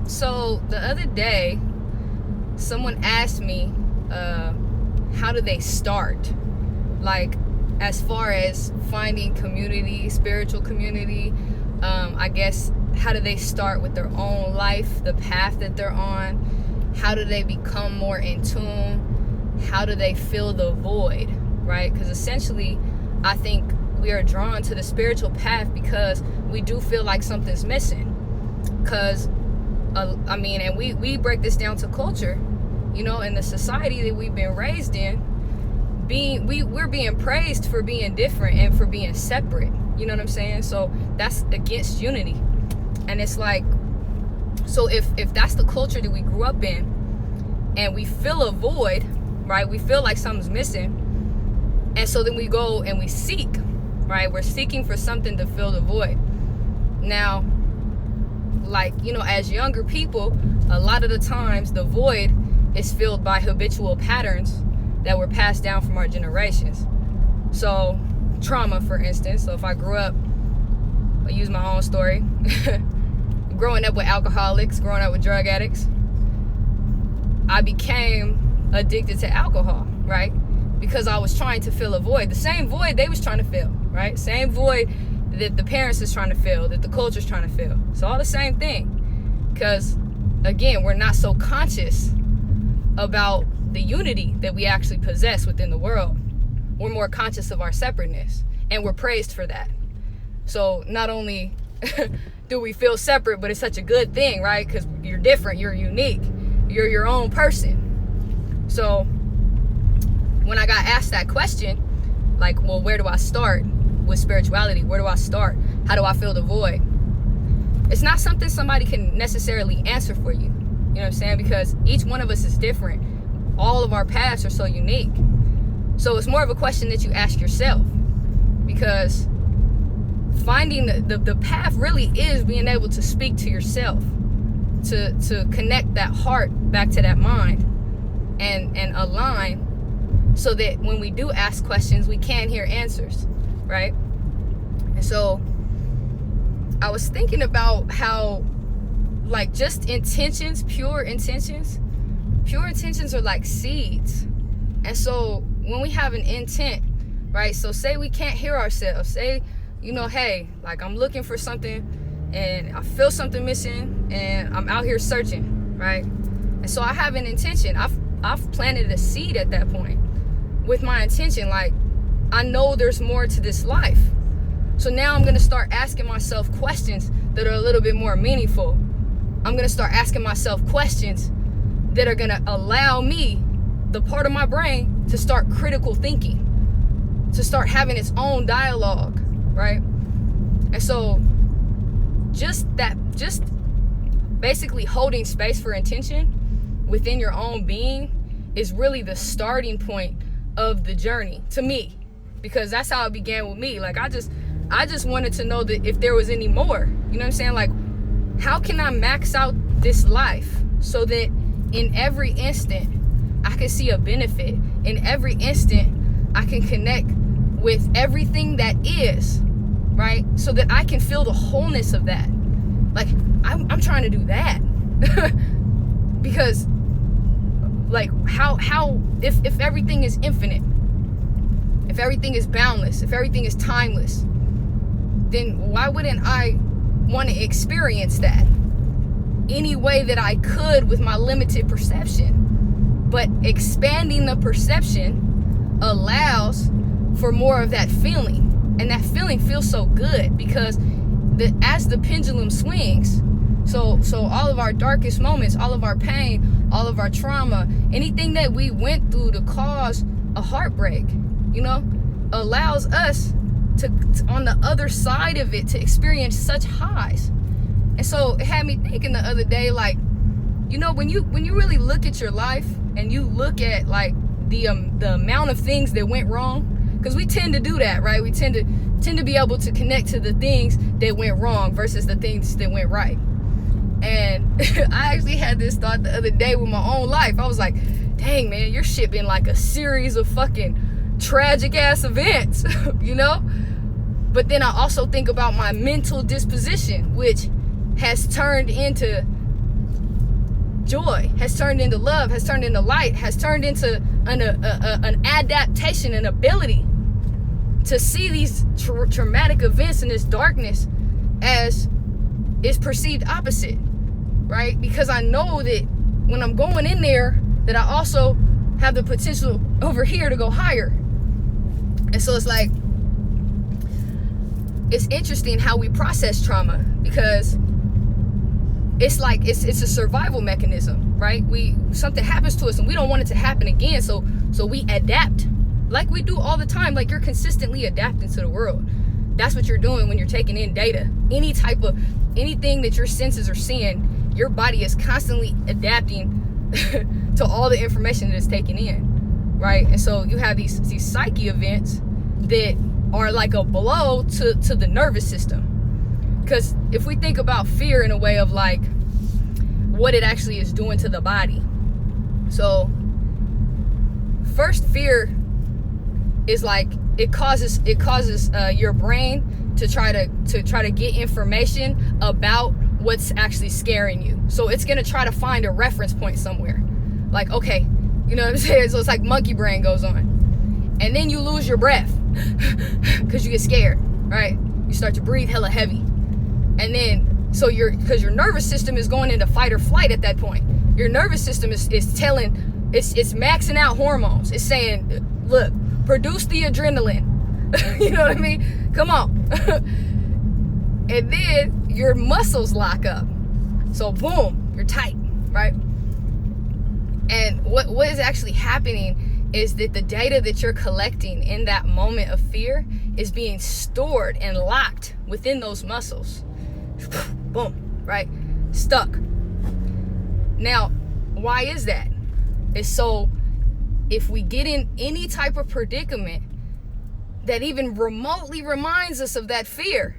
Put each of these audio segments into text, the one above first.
So the other day, someone asked me, how do they start? Like, as far as finding community, spiritual community, I guess, how do they start with their own life, the path that they're on? How do they become more in tune? How do they fill the void, right? Because essentially, I think we are drawn to the spiritual path because we do feel like something's missing. Because, and we break this down to culture, in the society that we've been raised in, we're being praised for being different and for being separate. You know what I'm saying? So that's against unity. And it's like, so if that's the culture that we grew up in, and we feel a void, right? We feel like something's missing. And so then we go and we seek, right? We're seeking for something to fill the void. Now, like, as younger people, a lot of the times the void is filled by habitual patterns that were passed down from our generations. So trauma, for instance. So if I grew up, I use my own story, growing up with alcoholics, growing up with drug addicts, I became addicted to alcohol, right? Because I was trying to fill a void, the same void they was trying to fill, right? Same void that the parents is trying to fill, that the culture's trying to fill. So all the same thing. Because again, we're not so conscious about the unity that we actually possess within the world. We're more conscious of our separateness, and we're praised for that. So not only do we feel separate, but it's such a good thing, right? Because you're different, you're unique, you're your own person. So when I got asked that question, like, well, where do I start with spirituality? Where do I start? How do I fill the void? It's not something somebody can necessarily answer for you. You know what I'm saying? Because each one of us is different. All of our paths are so unique. So it's more of a question that you ask yourself. Because finding the path really is being able to speak to yourself. To connect that heart back to that mind. And align so that when we do ask questions, we can hear answers. Right? And so I was thinking about how, like, just intentions, pure intentions are like seeds. And so when we have an intent, right? So say we can't hear ourselves. Say, hey, like, I'm looking for something and I feel something missing and I'm out here searching, right? And so I have an intention. I've planted a seed at that point with my intention. Like, I know there's more to this life. So now I'm going to start asking myself questions that are a little bit more meaningful. I'm going to start asking myself questions that are going to allow me, the part of my brain, to start critical thinking, to start having its own dialogue, right? And so just basically holding space for intention within your own being is really the starting point of the journey, to me, because that's how it began with me. Like, I just wanted to know that if there was any more. You know what I'm saying? Like, how can I max out this life so that in every instant I can see a benefit? In every instant I can connect with everything that is, right? So that I can feel the wholeness of that. Like, I'm trying to do that. Because, like, how if everything is infinite, if everything is boundless, if everything is timeless, then why wouldn't I want to experience that any way that I could with my limited perception? But expanding the perception allows for more of that feeling, and that feeling feels so good because as the pendulum swings, so all of our darkest moments, all of our pain, all of our trauma, anything that we went through to cause a heartbreak, allows us to on the other side of it to experience such highs. And so it had me thinking the other day, like, when you really look at your life and you look at, like, the amount of things that went wrong, because we tend to do that, right? We tend to be able to connect to the things that went wrong versus the things that went right. And I actually had this thought the other day with my own life. I was like, dang, man, your shit been like a series of fucking tragic ass events, But then I also think about my mental disposition, which has turned into joy, has turned into love, has turned into light, has turned into an adaptation, an ability to see these traumatic events and this darkness as is perceived opposite, right? Because I know that when I'm going in there, that I also have the potential over here to go higher. And so it's like, it's interesting how we process trauma, because it's like it's a survival mechanism, right? Something happens to us and we don't want it to happen again, so we adapt like we do all the time. Like, you're consistently adapting to the world. That's what you're doing when you're taking in data. Anything that your senses are seeing, your body is constantly adapting to all the information that it's taking in, right? And so you have these psyche events that are like a blow to the nervous system. Because if we think about fear in a way of like what it actually is doing to the body. So first, fear is like it causes your brain to try to get information about what's actually scaring you. So it's gonna try to find a reference point somewhere. Like, okay, you know what I'm saying? So it's like monkey brain goes on. And then you lose your breath because you get scared, right? You start to breathe hella heavy. And then, because your nervous system is going into fight or flight at that point. Your nervous system is telling, it's maxing out hormones. It's saying, look, produce the adrenaline. You know what I mean? Come on. And then your muscles lock up. So boom, you're tight, right? And what is actually happening is that the data that you're collecting in that moment of fear is being stored and locked within those muscles. Boom, right? Stuck. Now, why is that? It's so if we get in any type of predicament that even remotely reminds us of that fear,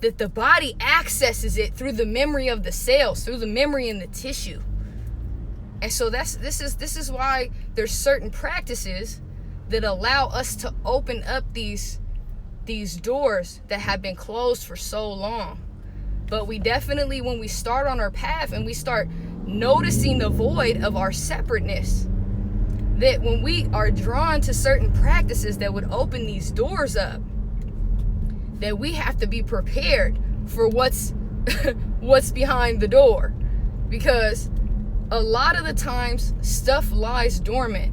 that the body accesses it through the memory of the cells, through the memory in the tissue. And so this is why there's certain practices that allow us to open up these doors that have been closed for so long. But we definitely, when we start on our path and we start noticing the void of our separateness, that when we are drawn to certain practices that would open these doors up, that we have to be prepared for what's behind the door. Because a lot of the times stuff lies dormant.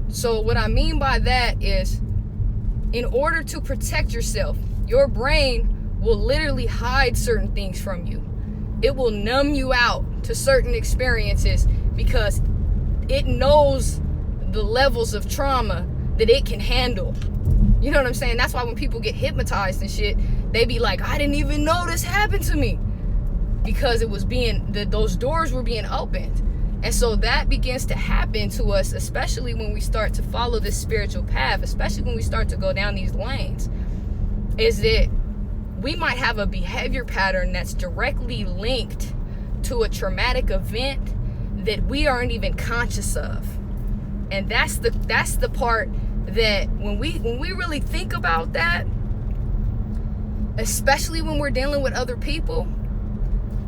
So what I mean by that is, in order to protect yourself, your brain will literally hide certain things from you. It will numb you out to certain experiences because it knows the levels of trauma that it can handle. You know what I'm saying? That's why when people get hypnotized and shit, they be like, I didn't even know this happened to me. Because it was those doors were being opened. And so that begins to happen to us, especially when we start to follow this spiritual path, especially when we start to go down these lanes, is that we might have a behavior pattern that's directly linked to a traumatic event that we aren't even conscious of. And that's the part that when we really think about that, especially when we're dealing with other people,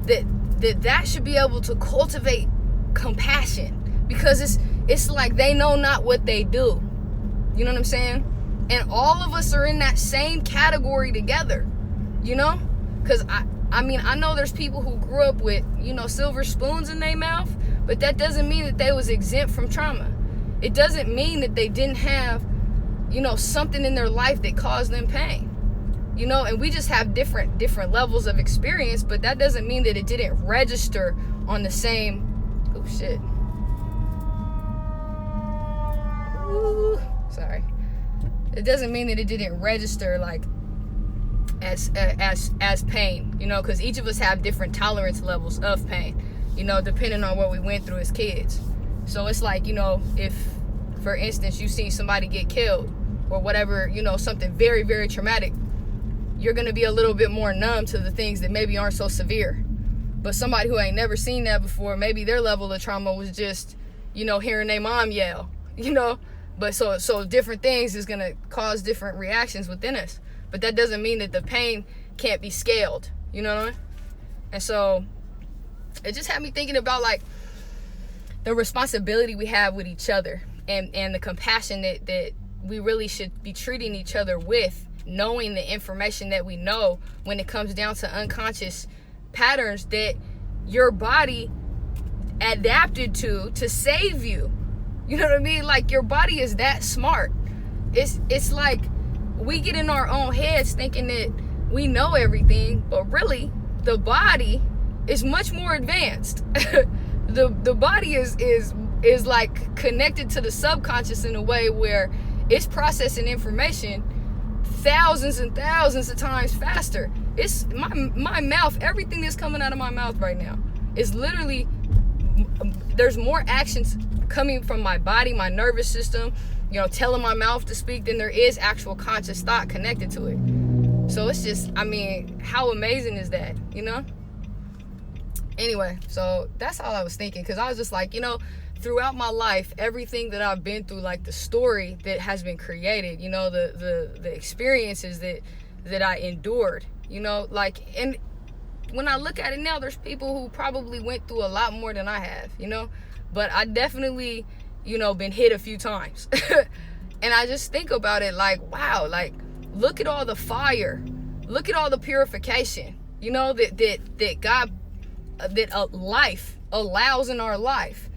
that should be able to cultivate compassion, because it's like they know not what they do. You know what I'm saying? And all of us are in that same category together, you know? Because I mean, I know there's people who grew up with, silver spoons in their mouth, but that doesn't mean that they was exempt from trauma. It doesn't mean that they didn't have, something in their life that caused them pain. And we just have different levels of experience, but that doesn't mean that it didn't register on the same, oh shit. Ooh, sorry. It doesn't mean that it didn't register like as pain, because each of us have different tolerance levels of pain, depending on what we went through as kids. So it's like, if, for instance, you see somebody get killed or whatever, something very, very traumatic, you're going to be a little bit more numb to the things that maybe aren't so severe. But somebody who ain't never seen that before, maybe their level of trauma was just, hearing their mom yell, But so different things is going to cause different reactions within us. But that doesn't mean that the pain can't be scaled, you know what I mean? And so it just had me thinking about, like, the responsibility we have with each other, and the compassion that we really should be treating each other with, knowing the information that we know when it comes down to unconscious patterns that your body adapted to save you. You know what I mean? Like, your body is that smart. It's like we get in our own heads thinking that we know everything, but really the body is much more advanced. the body is like connected to the subconscious in a way where it's processing information thousands and thousands of times faster. It's my mouth, everything that's coming out of my mouth right now is literally, there's more actions coming from my body, my nervous system, you know, telling my mouth to speak than there is actual conscious thought connected to it. So it's just, I mean, how amazing is that, you know? Anyway, so that's all I was thinking, because I was just like, you know, throughout my life, everything that I've been through, like the story that has been created, you know, the experiences that I endured, you know, like, and when I look at it now, there's people who probably went through a lot more than I have, you know, but I definitely, you know, been hit a few times. And I just think about it like, wow, like, look at all the fire, look at all the purification, you know, that God, that life allows in our life,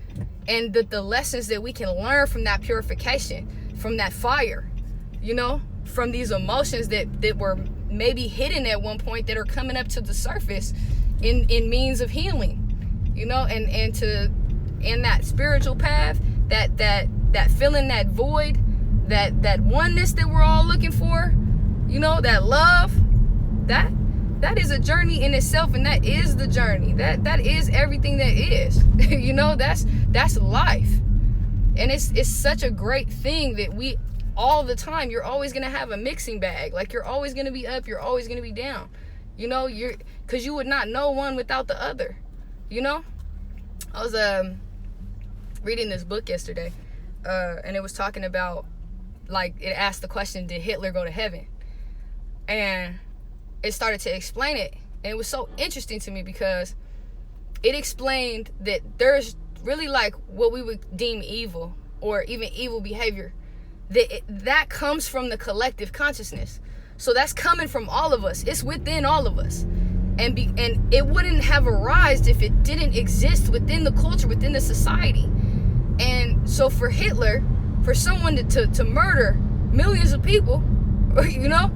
and the lessons that we can learn from that purification, from that fire, you know, from these emotions that were maybe hidden at one point that are coming up to the surface in means of healing, you know, and to in that spiritual path, that filling that void, that oneness that we're all looking for, you know, that love, that is a journey in itself, and that is the journey. That is everything that is. You know, that's life. And it's such a great thing that we all the time, you're always going to have a mixing bag. Like, you're always going to be up, you're always going to be down. You know, cuz you would not know one without the other. You know? I was reading this book yesterday, and it was talking about, like, it asked the question, did Hitler go to heaven? And it started to explain it, and it was so interesting to me because it explained that there's really, like, what we would deem evil, or even evil behavior, that comes from the collective consciousness. So that's coming from all of us. It's within all of us, and it wouldn't have arisen if it didn't exist within the culture, within the society. And so for Hitler, for someone to murder millions of people, you know,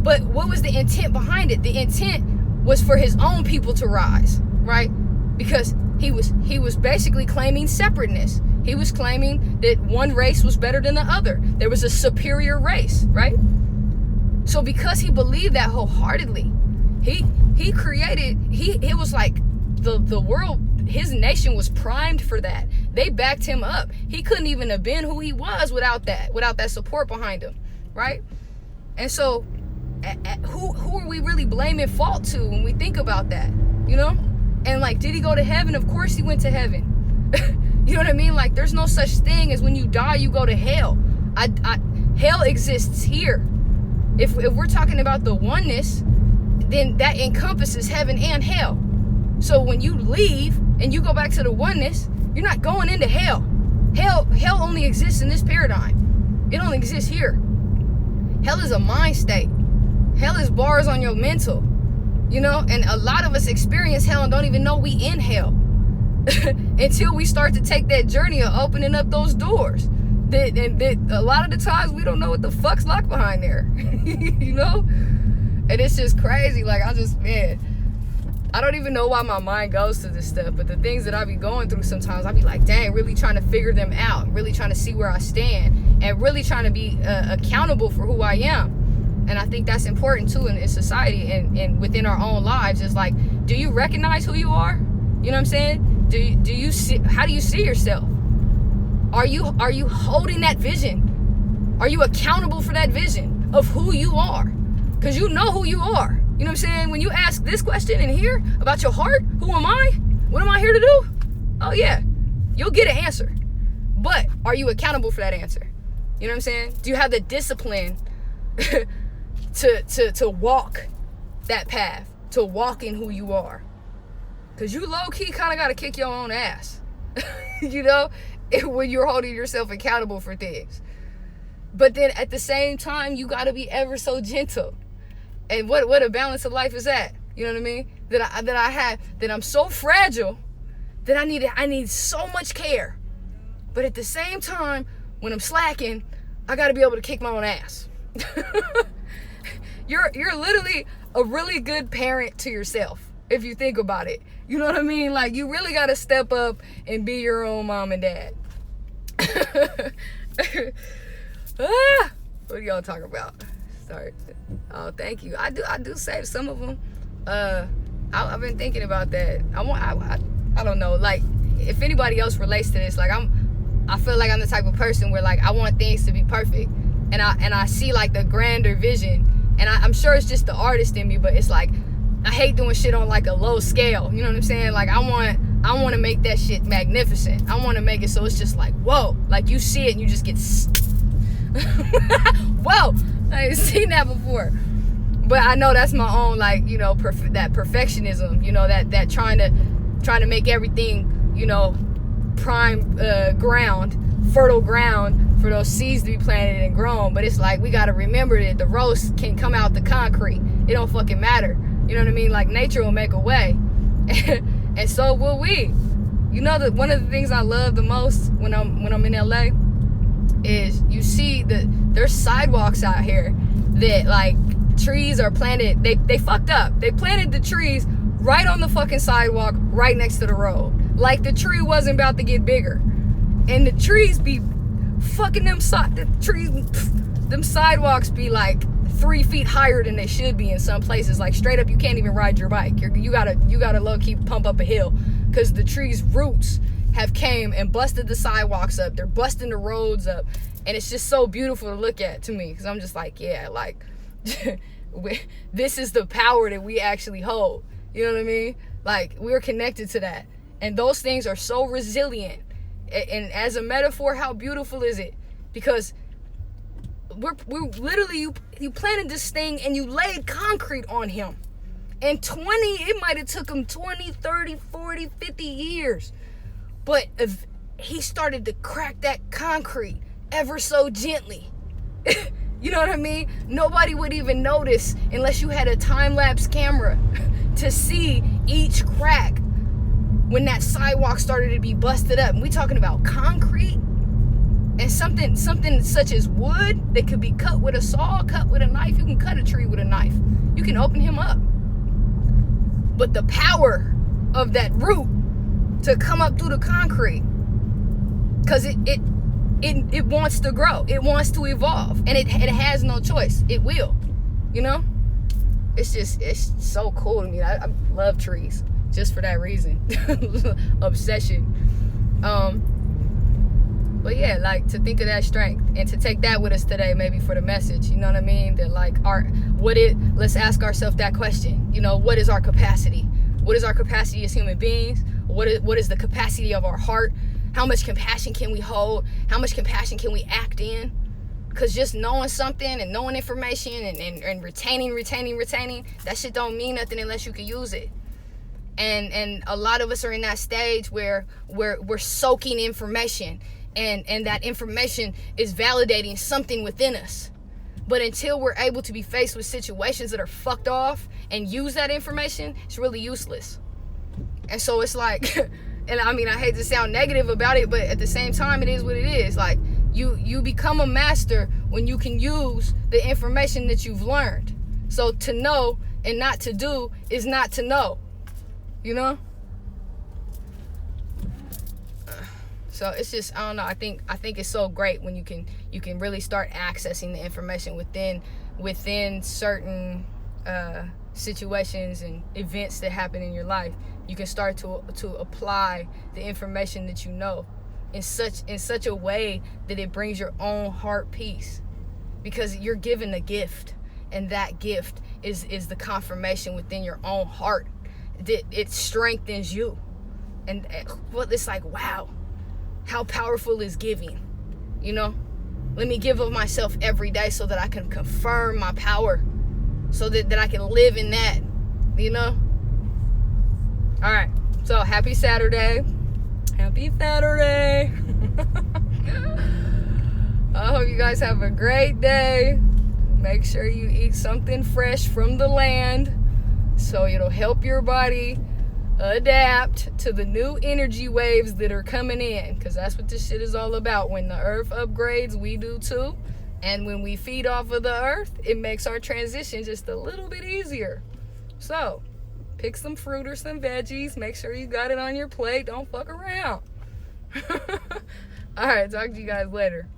but what was the intent behind it? The intent was for his own people to rise, right? Because he was basically claiming separateness. He was claiming that one race was better than the other. There was a superior race, right? So because he believed that wholeheartedly, he created, it was like the world, his nation was primed for that. They backed him up. He couldn't even have been who he was without that support behind him, right? And so who are we really blaming fault to when we think about that, you know? And, like, did he go to heaven? Of course he went to heaven. You know what I mean? Like, there's no such thing as when you die you go to hell. Hell exists here. If we're talking about the oneness, then that encompasses heaven and hell. So when you leave and you go back to the oneness, you're not going into hell. Hell only exists in this paradigm. It only exists here. Hell is a mind state. Hell is bars on your mental, you know, and a lot of us experience hell and don't even know we in hell until we start to take that journey of opening up those doors. That a lot of the times we don't know what the fuck's locked behind there, you know, and it's just crazy. Like, I don't even know why my mind goes to this stuff, but the things that I be going through sometimes, I be like, dang, really trying to figure them out, really trying to see where I stand, and really trying to be accountable for who I am. And I think that's important too in society and within our own lives. Is like, do you recognize who you are? You know what I'm saying? Do you see? How do you see yourself? Are you holding that vision? Are you accountable for that vision of who you are? Because you know who you are. You know what I'm saying? When you ask this question in here about your heart, who am I? What am I here to do? Oh yeah, you'll get an answer. But are you accountable for that answer? You know what I'm saying? Do you have the discipline to walk that path, to walk in who you are? Because you low-key kind of got to kick your own ass. you know, when you're holding yourself accountable for things. But then at the same time, you got to be ever so gentle. And what a balance of life is that? You know what I mean? That I'm so fragile that I need so much care. But at the same time, when I'm slacking, I got to be able to kick my own ass. You're literally a really good parent to yourself if you think about it. You know what I mean? Like, you really got to step up and be your own mom and dad. What are y'all talking about? Sorry. Oh, thank you. I do save some of them. I've been thinking about that. I don't know. Like, if anybody else relates to this, like, I feel like I'm the type of person where, like, I want things to be perfect, and I see, like, the grander vision, and I'm sure it's just the artist in me, but it's like I hate doing shit on like a low scale. You know what I'm saying? Like, I want to make that shit magnificent. I want to make it so it's just like, whoa, like you see it and you just get whoa, I ain't seen that before. But I know that's my own, like, you know, that perfectionism, you know, that trying to make everything, you know, prime ground, fertile ground for those seeds to be planted and grown. But it's like, we got to remember that the roast can come out the concrete. It don't fucking matter. You know what I mean? Like, nature will make a way. And so will we. You know, that one of the things I love the most when I'm in LA is you see there's sidewalks out here that, like, trees are planted. They fucked up. They planted the trees right on the fucking sidewalk right next to the road. Like, the tree wasn't about to get bigger. And the trees be fucking them sidewalks be like 3 feet higher than they should be in some places. Like, straight up, you can't even ride your bike. You gotta low-key pump up a hill, because the tree's roots have came and busted the sidewalks up. They're busting the roads up, and it's just so beautiful to look at to me, because I'm just like, yeah, like, this is the power that we actually hold. You know what I mean? Like, we're connected to that, and those things are so resilient. And as a metaphor, how beautiful is it? Because we're literally, you planted this thing and you laid concrete on him. And it might have took him 20, 30, 40, 50 years. But if he started to crack that concrete ever so gently, you know what I mean? Nobody would even notice unless you had a time-lapse camera to see each crack when that sidewalk started to be busted up. And we talking about concrete and something such as wood that could be cut with a saw, cut with a knife. You can cut a tree with a knife. You can open him up. But the power of that root to come up through the concrete, because it wants to grow. It wants to evolve. And it has no choice. It will. You know? It's so cool to me. I love trees just for that reason. Obsession. But yeah, like, to think of that strength and to take that with us today, maybe for the message, you know what I mean? That, like, let's ask ourselves that question. You know, what is our capacity? What is our capacity as human beings? What is the capacity of our heart? How much compassion can we hold? How much compassion can we act in? Because just knowing something and knowing information and retaining, that shit don't mean nothing unless you can use it. And a lot of us are in that stage where we're soaking information, and that information is validating something within us. But until we're able to be faced with situations that are fucked off and use that information, it's really useless. And so it's like, and I mean, I hate to sound negative about it, but at the same time, it is what it is. Like, you become a master when you can use the information that you've learned. So to know and not to do is not to know, you know? So it's just, I don't know, I think it's so great when you can really start accessing the information within certain situations and events that happen in your life. You can start to apply the information that you know in such a way that it brings your own heart peace, because you're given a gift, and that gift is the confirmation within your own heart that it strengthens you. And well, it's like, wow, how powerful is giving, you know? Let me give of myself every day so that I can confirm my power, so that I can live in that, you know? All right, so happy Saturday. Happy Saturday. I hope you guys have a great day. Make sure you eat something fresh from the land so it'll help your body adapt to the new energy waves that are coming in, because that's what this shit is all about. When the earth upgrades, we do too. And when we feed off of the earth, it makes our transition just a little bit easier. So pick some fruit or some veggies. Make sure you got it on your plate. Don't fuck around. All right, talk to you guys later.